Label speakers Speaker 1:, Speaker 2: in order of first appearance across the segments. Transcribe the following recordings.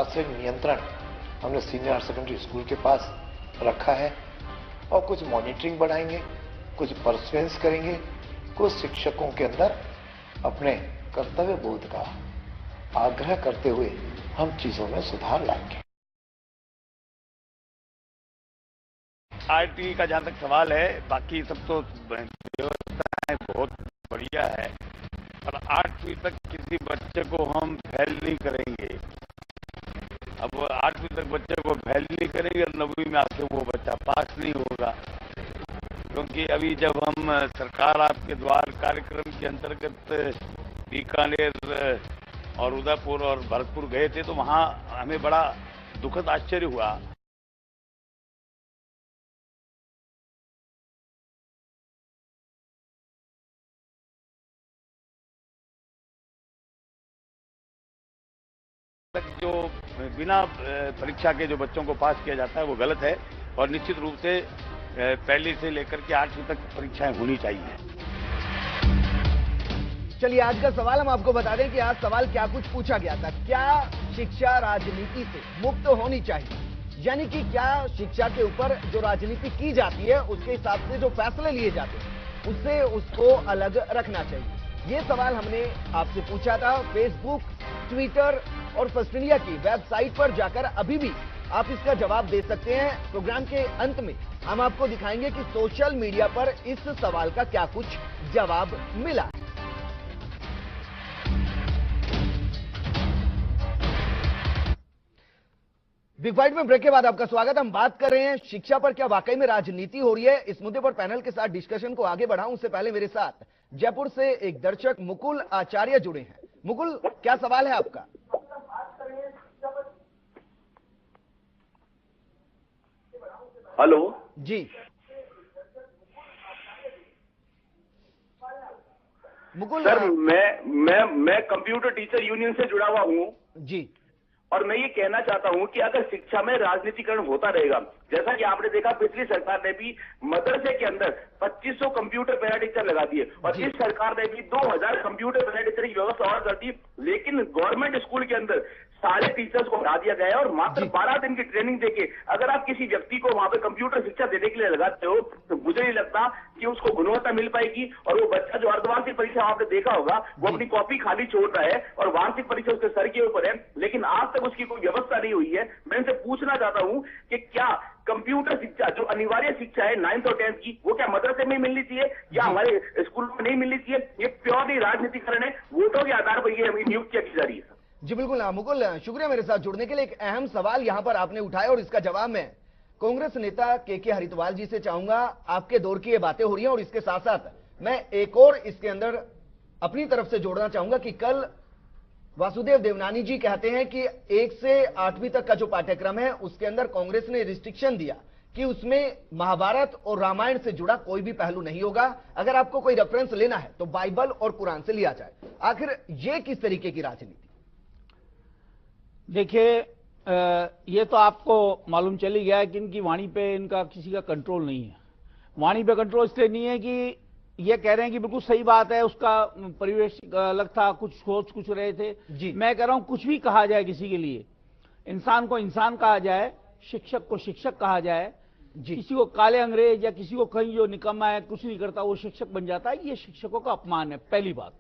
Speaker 1: से नियंत्रण हमने सीनियर हायर सेकेंडरी स्कूल के पास रखा है और कुछ मॉनिटरिंग बढ़ाएंगे, कुछ परसुएंस करेंगे, कुछ शिक्षकों के अंदर अपने कर्तव्य बोध का आग्रह करते हुए हम चीजों में सुधार लाएंगे।
Speaker 2: आरटी का जहां तक सवाल है, बाकी सब तो व्यवस्थाएं बहुत बढ़िया है, पर 8वीं तक किसी बच्चे को हम फेल नहीं करेंगे। अब 8वीं तक बच्चे को फेल नहीं करेंगे और 9वीं में आके वो बच्चा पास नहीं होगा, क्योंकि अभी जब हम सरकार आपके द्वार कार्यक्रम के अंतर्गत बीकानेर और उदयपुर और भरतपुर गए थे तो वहां हमें बड़ा दुखद आश्चर्य हुआ। तक जो बिना परीक्षा के जो बच्चों को पास किया जाता है वो गलत है और निश्चित रूप से पहली से लेकर के 8वीं तक परीक्षाएं होनी चाहिए।
Speaker 3: चलिए, आज का सवाल हम आपको बता दें कि आज सवाल क्या कुछ पूछा गया था। क्या शिक्षा राजनीति से मुक्त होनी चाहिए, यानी कि क्या शिक्षा के ऊपर जो राजनीति की जाती है उसके हिसाब से जो फैसले लिए जाते हैं उससे उसको अलग रखना चाहिए। ये सवाल हमने आपसे पूछा था। फेसबुक, ट्विटर और फर्स्ट इंडिया की वेबसाइट पर जाकर अभी भी आप इसका जवाब दे सकते हैं। प्रोग्राम के अंत में हम आपको दिखाएंगे कि सोशल मीडिया पर इस सवाल का क्या कुछ जवाब मिला। बिग बाइट में ब्रेक के बाद आपका स्वागत। हम बात कर रहे हैं शिक्षा पर क्या वाकई में राजनीति हो रही है। इस मुद्दे पर पैनल के साथ डिस्कशन को आगे बढ़ाऊं उससे पहले मेरे साथ जयपुर से एक दर्शक मुकुल आचार्य जुड़े हैं। मुकुल, क्या सवाल है आपका?
Speaker 4: हेलो
Speaker 3: जी मुकुल
Speaker 4: सर, मैं कंप्यूटर टीचर यूनियन से जुड़ा हुआ हूँ
Speaker 3: जी,
Speaker 4: और मैं ये कहना चाहता हूँ कि अगर शिक्षा में राजनीतिकरण होता रहेगा, जैसा कि आपने देखा पिछली सरकार ने भी मदरसे के अंदर 2500 कंप्यूटर पैरा टीचर लगा दिए और इस सरकार ने भी 2000 कंप्यूटर पैरा टीचर की व्यवस्था और कर दी, लेकिन गवर्नमेंट स्कूल के अंदर सारे टीचर्स को हटा दिया गया है और मात्र 12 दिन की ट्रेनिंग देके अगर आप किसी व्यक्ति को वहां पे कंप्यूटर शिक्षा देने के लिए लगाते हो तो मुझे नहीं लगता कि उसको गुणवत्ता मिल पाएगी। और वो बच्चा जो अर्धवार्षिक परीक्षा आपने देखा होगा वो अपनी कॉपी खाली छोड़ रहा है और वार्षिक परीक्षा उसके सर के ऊपर है, लेकिन आज तक उसकी कोई व्यवस्था नहीं हुई है। मैं इनसे पूछना चाहता हूं कि क्या कंप्यूटर शिक्षा जो अनिवार्य शिक्षा है 9th और 10th की, वो क्या मदरसे में मिलनी चाहिए या हमारे स्कूल में नहीं मिलनी चाहिए? ये प्योरली राजनीतिकरण है, वोटों के आधार पर ये नियुक्तियां की जा रही है।
Speaker 3: जी बिल्कुल। मुकुल, शुक्रिया मेरे साथ जुड़ने के लिए। एक अहम सवाल यहां पर आपने उठाया और इसका जवाब मैं कांग्रेस नेता के हरितवाल जी से चाहूंगा। आपके दौर की ये बातें हो रही हैं और इसके साथ साथ मैं एक और इसके अंदर अपनी तरफ से जोड़ना चाहूंगा कि कल वासुदेव देवनानी जी कहते हैं कि 1 से 8वीं तक का जो पाठ्यक्रम है उसके अंदर कांग्रेस ने रिस्ट्रिक्शन दिया कि उसमें महाभारत और रामायण से जुड़ा कोई भी पहलू नहीं होगा। अगर आपको कोई रेफरेंस लेना है तो बाइबल और कुरान से लिया जाए। आखिर ये किस तरीके की राजनीति?
Speaker 5: देखिए, ये तो आपको मालूम चल ही गया है कि इनकी वाणी पे इनका किसी का कंट्रोल नहीं है। वाणी पे कंट्रोल इसलिए नहीं है कि ये कह रहे हैं कि बिल्कुल सही बात है, उसका परिवेश अलग था, कुछ सोच कुछ रहे थे जी। मैं कह रहा हूं कुछ भी कहा जाए किसी के लिए, इंसान को इंसान कहा जाए, शिक्षक को शिक्षक कहा जाए जी। किसी को काले अंग्रेज या किसी को कहीं जो निकम्मा है कुछ नहीं करता वो शिक्षक बन जाता है, ये शिक्षकों का अपमान है। पहली बात,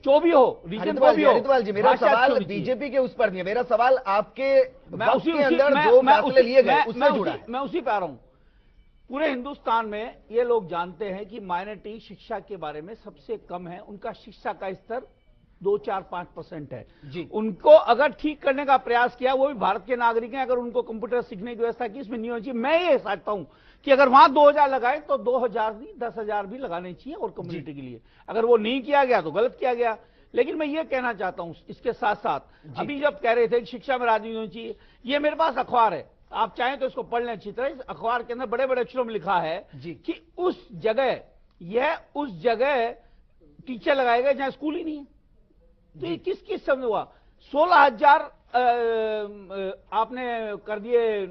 Speaker 5: जो भी हो, रीजन को भी हो।
Speaker 3: हरिद्वाल जी, मेरा सवाल बीजेपी के उस पर नहीं है, मेरा सवाल आपके वक्त के अंदर जो फैसले लिए गए उससे जुड़ा है।
Speaker 5: मैं उसी पे आ रहा हूं। पूरे हिंदुस्तान में ये लोग जानते हैं कि माइनॉरिटी शिक्षा के बारे में सबसे कम है, उनका शिक्षा का स्तर 2-4-5% है जी। उनको अगर ठीक करने का प्रयास किया, वो भी भारत के नागरिक हैं, अगर उनको कंप्यूटर सीखने की व्यवस्था की, इसमें नहीं होनी चाहिए। मैं ये समझता हूं कि अगर वहां 2000 लगाए तो 2000 नहीं 10,000 भी लगाने चाहिए और कम्युनिटी के लिए। अगर वो नहीं किया गया तो गलत किया गया। लेकिन मैं ये कहना चाहता हूं इसके साथ साथ, अभी जब कह रहे थे कि शिक्षा में राजनीति होनी चाहिए, ये मेरे पास अखबार है, आप चाहें तो इसको पढ़ लें अच्छी तरह। इस अखबार के अंदर बड़े बड़े अक्षरों में लिखा है कि उस जगह टीचर लगाए गए जहां स्कूल ही नहीं है। तो ये किस किस समझ हुआ? 16,000 आपने कर दिए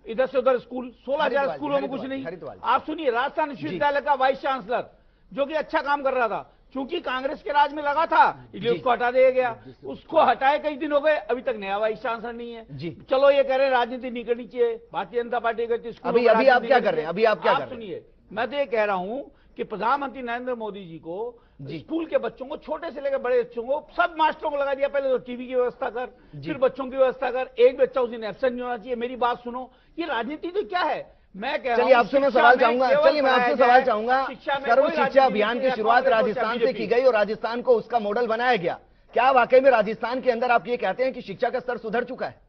Speaker 5: इधर से उधर स्कूल, 16,000 स्कूलों में कुछ नहीं। आप सुनिए, राजस्थान विश्वविद्यालय का वाइस चांसलर जो कि अच्छा काम कर रहा था, क्योंकि कांग्रेस के राज में लगा था इसलिए उसको हटा दिया गया। उसको हटाए कई दिन हो गए, अभी तक नया वाइस चांसलर नहीं है।
Speaker 3: जी
Speaker 5: चलो ये कह रहे हैं राजनीति नहीं करनी चाहिए, भारतीय जनता पार्टी कहती है
Speaker 3: अभी आप क्या कर रहे हैं? अभी आप क्या कर रहे हैं?
Speaker 5: सुनिए, मैं तो ये कह रहा हूं कि प्रधानमंत्री नरेंद्र मोदी जी को स्कूल के बच्चों को, छोटे से लेकर बड़े बच्चों को, सब मास्टरों को लगा दिया, पहले तो टीवी की व्यवस्था कर, फिर बच्चों की व्यवस्था कर, एक बच्चा उस दिन एब्सेंट नहीं होना चाहिए। मेरी बात सुनो, ये राजनीति तो क्या है? मैं कह रहा हूं,
Speaker 3: चलिए आपसे मैं सवाल चाहूंगा, चलिए मैं आपसे सवाल चाहूंगा। सर्व शिक्षा अभियान की शुरुआत राजस्थान से की गई और राजस्थान को उसका मॉडल बनाया गया। क्या वाकई में राजस्थान के अंदर आप ये कहते हैं कि शिक्षा का स्तर सुधर चुका है?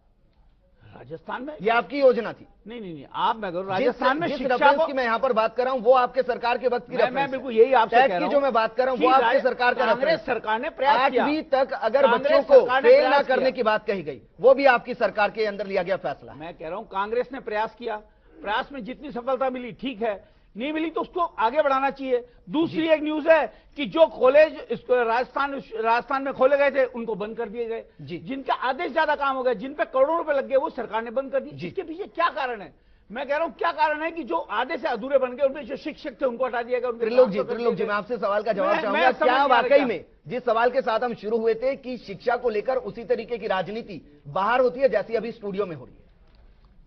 Speaker 5: राजस्थान में
Speaker 3: ये आपकी योजना थी?
Speaker 5: नहीं, आप मैं राजस्थान में
Speaker 3: जिस
Speaker 5: शिक्षा
Speaker 3: रेफरेंस की मैं यहाँ पर बात कर रहा हूँ वो आपके सरकार के वक्त की रेफरेंस
Speaker 5: मैं बिल्कुल यही आपसे कह रहा हूं,
Speaker 3: जो मैं बात कर रहा हूँ वो आपके सरकार का
Speaker 5: कांग्रेस सरकार ने प्रयास किया।
Speaker 3: 8वीं तक अगर बच्चों को फेल ना करने की बात कही गई, वो भी आपकी सरकार के अंदर लिया गया फैसला।
Speaker 5: मैं कह रहा हूं कांग्रेस ने प्रयास किया, प्रयास में जितनी सफलता मिली ठीक है, नहीं मिली तो उसको आगे बढ़ाना चाहिए। दूसरी एक न्यूज है कि जो कॉलेज राजस्थान में खोले गए थे उनको बंद कर दिए गए, जिनका आदेश ज्यादा काम हो गया, जिन पे करोड़ों रुपए लग गए वो सरकार ने बंद कर दिए। इसके पीछे क्या कारण है? मैं कह रहा हूं क्या कारण है कि जो आधे से अधूरे बन गए, उनमें जो शिक्षक थे उनको हटा दिया गया।
Speaker 3: त्रिलोक जी मैं आपसे सवाल का जवाब चाहूंगा, क्या वाकई में जिस सवाल के साथ हम शुरू हुए थे कि शिक्षा को लेकर उसी तरीके की राजनीति बाहर होती है जैसी अभी स्टूडियो में हो रही है?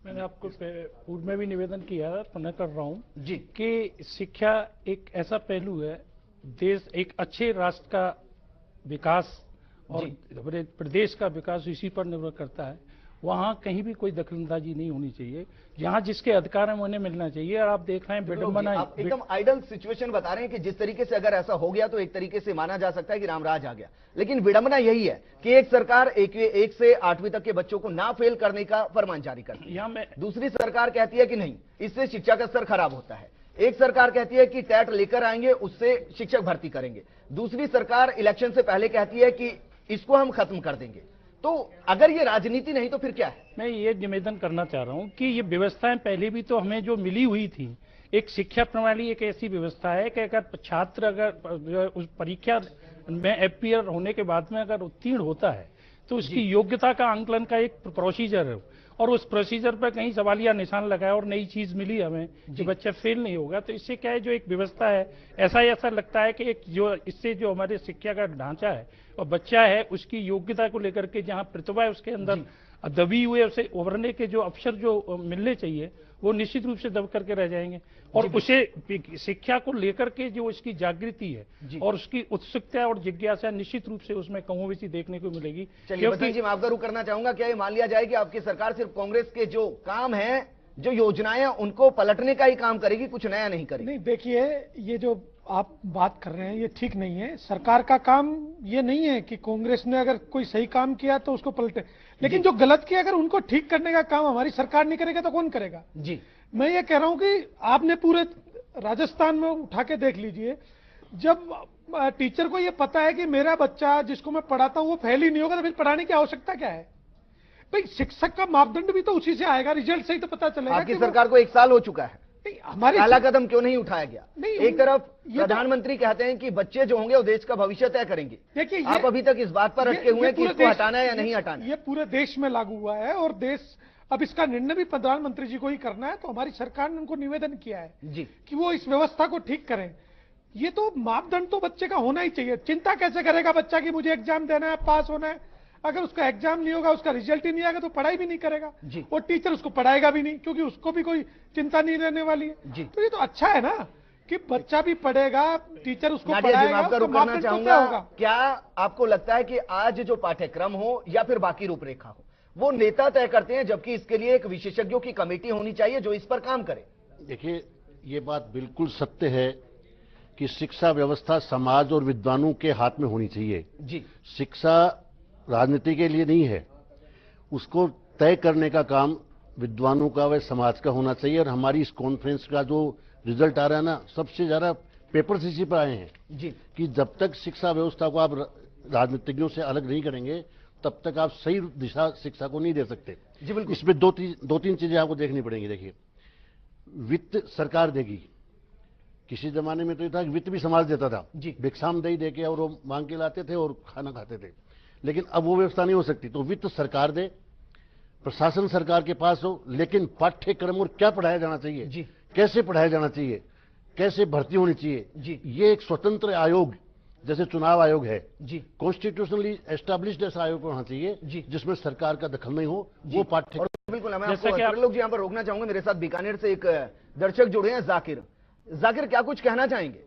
Speaker 6: मैंने आपको पूर्व में भी निवेदन किया है, तो मैं कर रहा हूं
Speaker 3: जी
Speaker 6: कि शिक्षा एक ऐसा पहलू है, देश एक अच्छे राष्ट्र का विकास और प्रदेश का विकास इसी पर निर्भर करता है। वहां कहीं भी कोई दखलंदाजी नहीं होनी चाहिए, जहां जिसके अधिकार है उन्हें मिलना चाहिए। और आप देख रहे हैं विडंबना,
Speaker 3: आप एकदम आइडल सिचुएशन बता रहे हैं कि जिस तरीके से अगर ऐसा हो गया तो एक तरीके से माना जा सकता है कि रामराज आ गया, लेकिन विडंबना यही है कि एक सरकार एक से 8वीं तक के बच्चों को ना फेल करने का फरमान जारी करती है, दूसरी सरकार कहती है कि नहीं, इससे शिक्षा का स्तर खराब होता है। एक सरकार कहती है कि टेट लेकर आएंगे उससे शिक्षक भर्ती करेंगे, दूसरी सरकार इलेक्शन से पहले कहती है कि इसको हम खत्म कर देंगे। तो अगर ये राजनीति नहीं तो फिर क्या है?
Speaker 6: मैं ये निवेदन करना चाह रहा हूं कि ये व्यवस्थाएं पहले भी तो हमें जो मिली हुई थी, एक शिक्षा प्रणाली एक ऐसी व्यवस्था है कि अगर छात्र अगर उस परीक्षा में अपीयर होने के बाद में अगर उत्तीर्ण होता है तो उसकी योग्यता का आंकलन का एक प्रोसीजर है, और उस प्रोसीजर पर कहीं सवालिया निशान लगाया और नई चीज मिली हमें कि बच्चा फेल नहीं होगा। तो इससे क्या है, जो एक व्यवस्था है, ऐसा लगता है कि एक जो इससे जो हमारे शिक्षा का ढांचा है और बच्चा है उसकी योग्यता को लेकर के जहां प्रतिभा है उसके अंदर दबी हुए उसे उभरने के जो अवसर जो मिलने चाहिए वो निश्चित रूप से दब करके रह जाएंगे। और उसे शिक्षा को लेकर के जो इसकी जागृति है और उसकी उत्सुकता और जिज्ञासा निश्चित रूप से उसमें कमोबेशी देखने को मिलेगी।
Speaker 3: चलिए बसंत जी मैं आपका रुख करना चाहूंगा, क्या ये मान लिया जाए कि आपकी सरकार सिर्फ कांग्रेस के जो काम है, जो योजनाएं हैं, उनको पलटने का ही काम करेगी, कुछ नया नहीं करेगी?
Speaker 7: नहीं, देखिए ये जो आप बात कर रहे हैं ये ठीक नहीं है। सरकार का काम ये नहीं है कि कांग्रेस ने अगर कोई सही काम किया तो उसको पलटे, लेकिन जो गलत किया अगर उनको ठीक करने का काम हमारी सरकार नहीं करेगा तो कौन करेगा?
Speaker 3: जी
Speaker 7: मैं ये कह रहा हूं कि आपने पूरे राजस्थान में उठा के देख लीजिए, जब टीचर को ये पता है कि मेरा बच्चा जिसको मैं पढ़ाता हूं वो फेल ही नहीं होगा तो फिर पढ़ाने की आवश्यकता क्या है? भाई शिक्षक का मापदंड भी तो उसी से आएगा, रिजल्ट से ही तो पता चलेगा।
Speaker 3: आपकी सरकार को 1 साल हो चुका है,
Speaker 7: हमारे
Speaker 3: पहला कदम क्यों नहीं उठाया गया? एक तरफ प्रधानमंत्री कहते हैं कि बच्चे जो होंगे वो देश का भविष्य तय करेंगे,
Speaker 7: देखिए
Speaker 3: आप अभी तक इस बात पर अटके हुए हैं कि इसको हटाना है या नहीं हटाना?
Speaker 7: ये पूरे देश में लागू हुआ है और देश अब इसका निर्णय भी प्रधानमंत्री जी को ही करना है। तो हमारी सरकार ने उनको निवेदन किया है
Speaker 3: जी कि
Speaker 7: वो इस व्यवस्था को ठीक करें। ये तो मापदंड तो बच्चे का होना ही चाहिए। चिंता कैसे करेगा बच्चा कि मुझे एग्जाम देना है, पास होना है? अगर उसका एग्जाम नहीं होगा, उसका रिजल्ट ही नहीं आएगा तो पढ़ाई भी नहीं करेगा और टीचर उसको पढ़ाएगा भी नहीं, क्योंकि उसको भी कोई चिंता नहीं रहने वाली है। तो ये तो अच्छा है ना कि बच्चा भी पढ़ेगा, टीचर उसको पढ़ाएगा।
Speaker 3: आपका रुख करना चाहूंगा, क्या आपको लगता है कि आज जो पाठ्यक्रम हो या फिर बाकी रूपरेखा हो वो नेता तय करते हैं, जबकि इसके लिए एक विशेषज्ञों की कमेटी होनी चाहिए जो इस पर काम करे?
Speaker 8: देखिए, ये बात बिल्कुल सत्य है कि शिक्षा व्यवस्था समाज और विद्वानों के हाथ में होनी चाहिए
Speaker 3: जी।
Speaker 8: शिक्षा राजनीति के लिए नहीं है, उसको तय करने का काम विद्वानों का व समाज का होना चाहिए। और हमारी इस कॉन्फ्रेंस का जो रिजल्ट आ रहा है ना, सबसे ज्यादा पेपर्स इसी पर आए हैं
Speaker 3: जी कि
Speaker 8: जब तक शिक्षा व्यवस्था को आप राजनीतिज्ञों से अलग नहीं करेंगे तब तक आप सही दिशा शिक्षा को नहीं दे सकते
Speaker 3: जी। बिल्कुल,
Speaker 8: इसमें दो तीन चीजें आपको देखनी पड़ेंगी। देखिए, वित्त सरकार देगी, किसी जमाने में तो ये था कि वित्त भी समाज देता था
Speaker 3: जी,
Speaker 8: भिक्षाम दही देके और वो मांग के लाते थे और खाना खाते थे, लेकिन अब वो व्यवस्था नहीं हो सकती। तो वित्त सरकार दे, प्रशासन सरकार के पास हो, लेकिन पाठ्यक्रम और क्या पढ़ाया जाना चाहिए
Speaker 3: जी,
Speaker 8: कैसे पढ़ाया जाना चाहिए, कैसे भर्ती होनी चाहिए
Speaker 3: जी,
Speaker 8: ये एक स्वतंत्र आयोग जैसे चुनाव आयोग है
Speaker 3: जी,
Speaker 8: कॉन्स्टिट्यूशनली एस्टैब्लिश्ड ऐसा आयोग होना चाहिए
Speaker 3: जी,
Speaker 8: जिसमें सरकार का दखल नहीं हो, वो पाठ्यक्रम।
Speaker 3: और बिल्कुल मैं आपको लोग यहाँ पर रोकना चाहूंगा। मेरे साथ बीकानेर से एक दर्शक जुड़े हैं, जाकिर। जाकिर, क्या कुछ कहना चाहेंगे?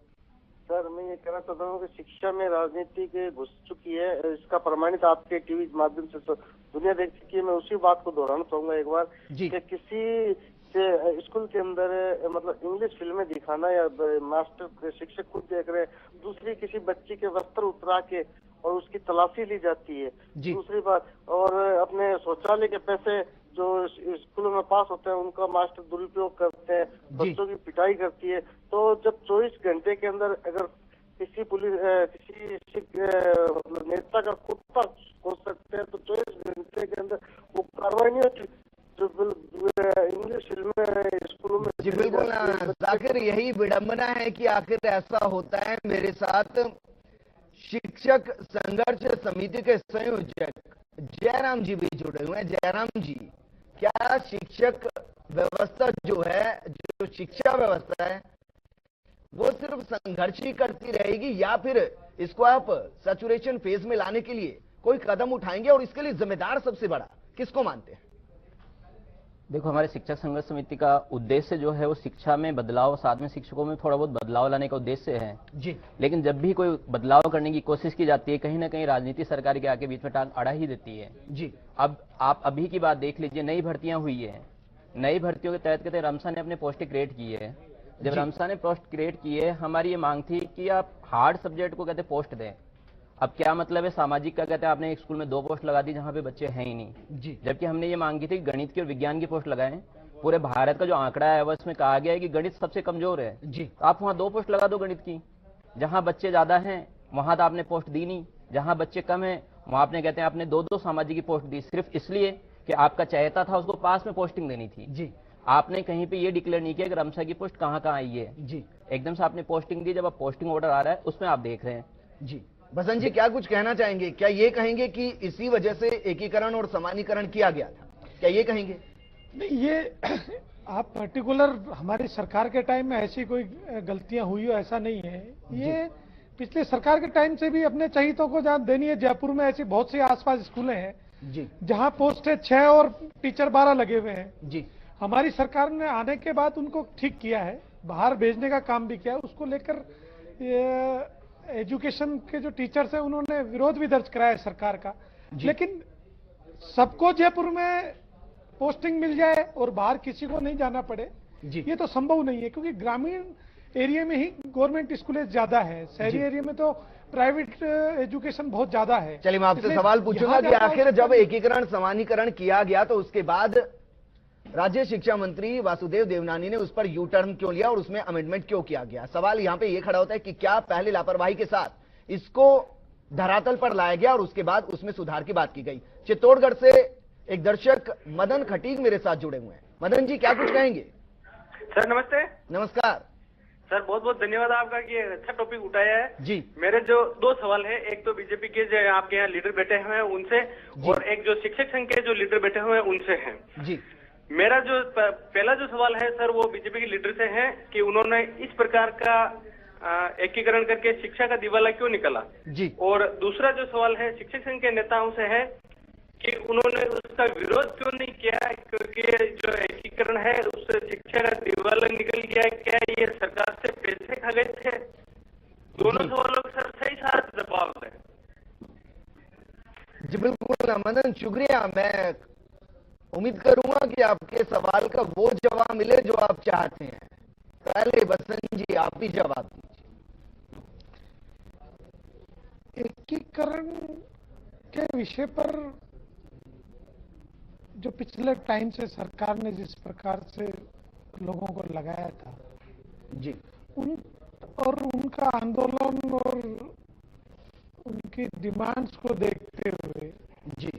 Speaker 9: सर, मैं ये कहना चाहता हूँ कि शिक्षा में राजनीति के घुस चुकी है, इसका प्रमाणित आपके टीवी के माध्यम से दुनिया देख चुकी है। मैं उसी बात को दोहराना चाहूंगा एक बार कि किसी से स्कूल के अंदर मतलब इंग्लिश फिल्में दिखाना या मास्टर शिक्षक खुद देख रहे हैं, दूसरी किसी बच्ची के वस्त्र उतरा के और उसकी तलाशी ली जाती है। दूसरी बात, और अपने शौचालय के पैसे जो स्कूलों में पास होते हैं उनका मास्टर दुरुपयोग करते हैं, बच्चों की पिटाई करती है। तो जब 24 घंटे के अंदर अगर किसी पुलिस किसी मतलब नेता का कुत्ता हो सकते हैं तो 24 घंटे के अंदर वो कार्रवाई नहीं होती जो इंग्लिश फिल्में स्कूलों में।
Speaker 3: जी बिल्कुल जाकिर, यही विडंबना है कि आखिर ऐसा होता है। मेरे साथ शिक्षक संघर्ष समिति के संयोजक जयराम जी भी जुड़े हुए हैं। जयराम जी, क्या शिक्षक व्यवस्था जो है, जो शिक्षा व्यवस्था है, वो सिर्फ संघर्ष ही करती रहेगी या फिर इसको आप सैचुरेशन फेज में लाने के लिए कोई कदम उठाएंगे? और इसके लिए जिम्मेदार सबसे बड़ा किसको मानते हैं?
Speaker 10: देखो, हमारे शिक्षक संघर्ष समिति का उद्देश्य जो है वो शिक्षा में बदलाव, साथ में शिक्षकों में थोड़ा बहुत बदलाव लाने का उद्देश्य है
Speaker 3: जी।
Speaker 10: लेकिन जब भी कोई बदलाव करने की कोशिश की जाती है, कहीं ना कहीं राजनीति सरकार के आके बीच में टांग अड़ा ही देती है
Speaker 3: जी।
Speaker 10: अब आप अभी की बात देख लीजिए, नई भर्तियां हुई है, नई भर्तियों के तहत कहते रमसा ने अपने पोस्ट क्रिएट की है। जब रमसा ने पोस्ट क्रिएट की है, हमारी ये मांग थी कि आप हार्ड सब्जेक्ट को कहते पोस्ट दें। अब क्या मतलब है, सामाजिक का कहते हैं आपने एक स्कूल में 2 पोस्ट लगा दी जहां पे बच्चे हैं ही नहीं
Speaker 3: जी।
Speaker 10: जबकि हमने ये मांगी थी गणित की और विज्ञान की पोस्ट लगाएं। पूरे भारत का जो आंकड़ा है उसमें कहा गया है कि गणित सबसे कमजोर है
Speaker 3: जी।
Speaker 10: तो आप वहां 2 पोस्ट लगा दो गणित की। जहां बच्चे ज्यादा हैं वहां तो आपने पोस्ट दी नहीं, जहां बच्चे कम है वहां आपने कहते हैं आपने 2-2 सामाजिक की पोस्ट दी, सिर्फ इसलिए कि आपका चाहता था उसको पास में पोस्टिंग देनी थी
Speaker 3: जी।
Speaker 10: आपने कहीं पे ये डिक्लेयर नहीं किया कि रमसा की पोस्ट कहां कहां आई है
Speaker 3: जी।
Speaker 10: एकदम से आपने पोस्टिंग दी। जब आप पोस्टिंग ऑर्डर आ रहा है उसमें आप देख रहे हैं
Speaker 3: जी। बसंत जी, क्या कुछ कहना चाहेंगे? क्या ये कहेंगे कि इसी वजह से एकीकरण और समानीकरण किया गया था? क्या ये कहेंगे?
Speaker 7: नहीं, ये आप पर्टिकुलर हमारी सरकार के टाइम में ऐसी कोई गलतियां हुई हो ऐसा नहीं है। ये पिछले सरकार के टाइम से भी अपने चहितों को जहाँ देनी है। जयपुर में ऐसी बहुत सी आसपास स्कूलें हैं
Speaker 3: जी
Speaker 7: जहाँ पोस्ट है 6 और टीचर 12 लगे हुए हैं
Speaker 3: जी।
Speaker 7: हमारी सरकार ने आने के बाद उनको ठीक किया है, बाहर भेजने का काम भी किया है। उसको लेकर एजुकेशन के जो टीचर्स हैं उन्होंने विरोध भी दर्ज कराया है सरकार का। लेकिन सबको जयपुर में पोस्टिंग मिल जाए और बाहर किसी को नहीं जाना पड़े, ये तो संभव नहीं है, क्योंकि ग्रामीण एरिया में ही गवर्नमेंट स्कूलें ज्यादा है, शहरी एरिया में तो प्राइवेट एजुकेशन बहुत ज्यादा है।
Speaker 3: चलिए, मैं आपसे सवाल पूछूंगा कि आखिर जब एकीकरण समानीकरण किया गया तो उसके बाद राज्य शिक्षा मंत्री वासुदेव देवनानी ने उस पर यू टर्न क्यों लिया और उसमें अमेंडमेंट क्यों किया गया? सवाल यहां पे ये खड़ा होता है कि क्या पहले लापरवाही के साथ इसको धरातल पर लाया गया और उसके बाद उसमें सुधार की बात की गई? चित्तौड़गढ़ से एक दर्शक मदन खटीक मेरे साथ जुड़े हुए हैं। मदन जी, क्या कुछ कहेंगे?
Speaker 11: सर नमस्ते।
Speaker 3: नमस्कार
Speaker 11: सर, बहुत बहुत धन्यवाद आपका कि अच्छा टॉपिक उठाया है
Speaker 3: जी।
Speaker 11: मेरे जो 2 सवाल है, एक तो बीजेपी के जो आपके यहाँ लीडर बैठे हुए हैं उनसे, और एक जो शिक्षक संघ के जो लीडर बैठे हुए हैं उनसे है
Speaker 3: जी।
Speaker 11: मेरा जो पहला जो सवाल है सर, वो बीजेपी के लीडर से है कि उन्होंने इस प्रकार का एकीकरण करके शिक्षा का दिवाला क्यों निकाला
Speaker 3: जी।
Speaker 11: और दूसरा जो सवाल है शिक्षक संघ के नेताओं से है कि उन्होंने उसका विरोध क्यों नहीं किया, क्योंकि जो एकीकरण है उससे शिक्षा का दिवाला निकल गया। क्या ये सरकार से पैसे खा गए थे? दोनों सवालों का सर सही साथ जवाब है।
Speaker 3: जी बिल्कुल मदन, शुक्रिया। मैं उम्मीद करूंगा कि आपके सवाल का वो जवाब मिले जो आप चाहते हैं। पहले बसंत जी आप ही जवाब दीजिए।
Speaker 7: एकीकरण के विषय पर जो पिछले टाइम से सरकार ने जिस प्रकार से लोगों को लगाया था
Speaker 3: जी,
Speaker 7: उनका आंदोलन और उनकी डिमांड्स को देखते हुए
Speaker 3: जी